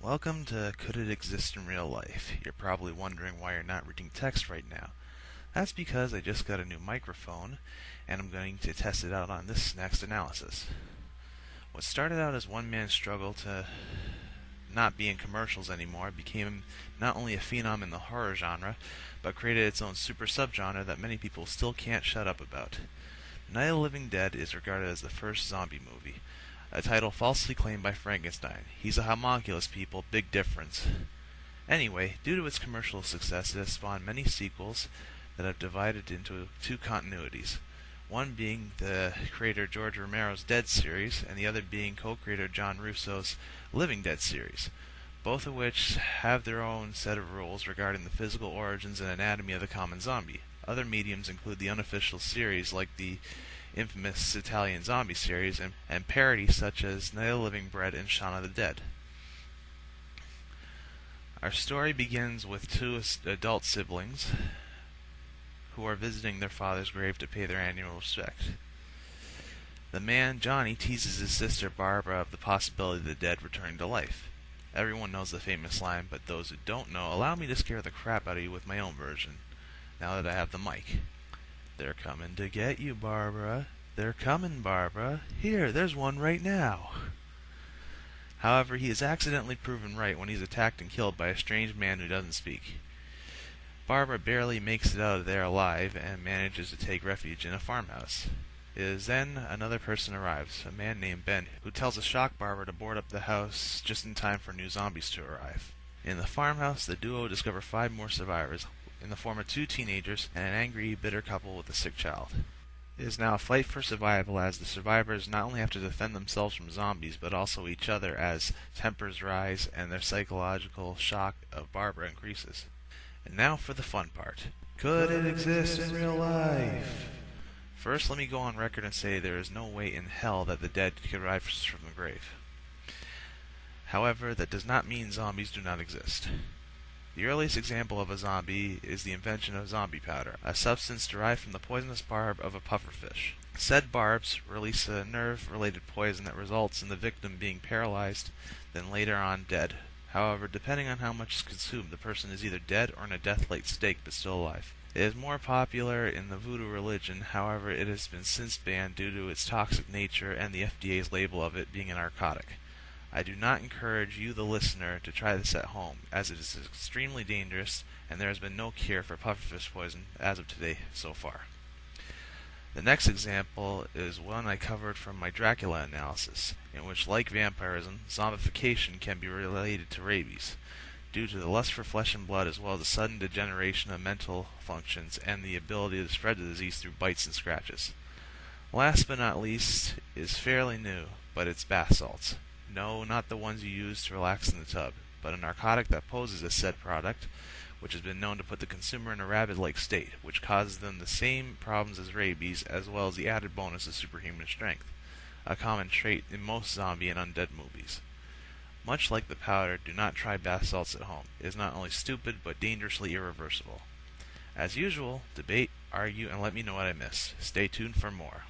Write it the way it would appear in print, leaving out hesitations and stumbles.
Welcome to Could It Exist in Real Life? You're probably wondering why you're not reading text right now. That's because I just got a new microphone, and I'm going to test it out on this next analysis. What started out as one man's struggle to not be in commercials anymore became not only a phenom in the horror genre, but created its own super subgenre that many people still can't shut up about. Night of the Living Dead is regarded as the first zombie movie, a title falsely claimed by Frankenstein. He's a homunculus, people, big difference. Anyway, due to its commercial success, it has spawned many sequels that have divided into two continuities. One being the creator George Romero's Dead series, and the other being co-creator John Russo's Living Dead series, both of which have their own set of rules regarding the physical origins and anatomy of the common zombie. Other mediums include the unofficial series like the infamous Italian zombie series, and parodies such as Night of the Living Dead and Shaun of the Dead. Our story begins with two adult siblings who are visiting their father's grave to pay their annual respect. The man, Johnny, teases his sister Barbara of the possibility of the dead returning to life. Everyone knows the famous line, but those who don't know, allow me to scare the crap out of you with my own version, now that I have the mic. They're coming to get you, Barbara. They're coming, Barbara. Here, there's one right now. However, he is accidentally proven right when he's attacked and killed by a strange man who doesn't speak. Barbara barely makes it out of there alive and manages to take refuge in a farmhouse. It is then another person arrives, a man named Ben, who tells a shocked Barbara to board up the house just in time for new zombies to arrive. In the farmhouse, the duo discover 5 more survivors, in the form of 2 teenagers and an angry, bitter couple with a sick child. It is now a fight for survival as the survivors not only have to defend themselves from zombies, but also each other as tempers rise and their psychological shock of Barbara increases. And now for the fun part. Could it exist in real life? First, let me go on record and say there is no way in hell that the dead could rise from the grave. However, that does not mean zombies do not exist. The earliest example of a zombie is the invention of zombie powder, a substance derived from the poisonous barb of a pufferfish. Said barbs release a nerve-related poison that results in the victim being paralyzed, then later on dead. However, depending on how much is consumed, the person is either dead or in a death-like state but still alive. It is more popular in the voodoo religion, however it has been since banned due to its toxic nature and the FDA's label of it being a narcotic. I do not encourage you, the listener, to try this at home, as it is extremely dangerous, and there has been no cure for pufferfish poison as of today so far. The next example is one I covered from my Dracula analysis, in which, like vampirism, zombification can be related to rabies, due to the lust for flesh and blood as well as the sudden degeneration of mental functions and the ability to spread the disease through bites and scratches. Last but not least is fairly new, but it's bath salts. No, not the ones you use to relax in the tub, but a narcotic that poses as said product, which has been known to put the consumer in a rabid-like state, which causes them the same problems as rabies, as well as the added bonus of superhuman strength, a common trait in most zombie and undead movies. Much like the powder, do not try bath salts at home. It is not only stupid, but dangerously irreversible. As usual, debate, argue, and let me know what I missed. Stay tuned for more.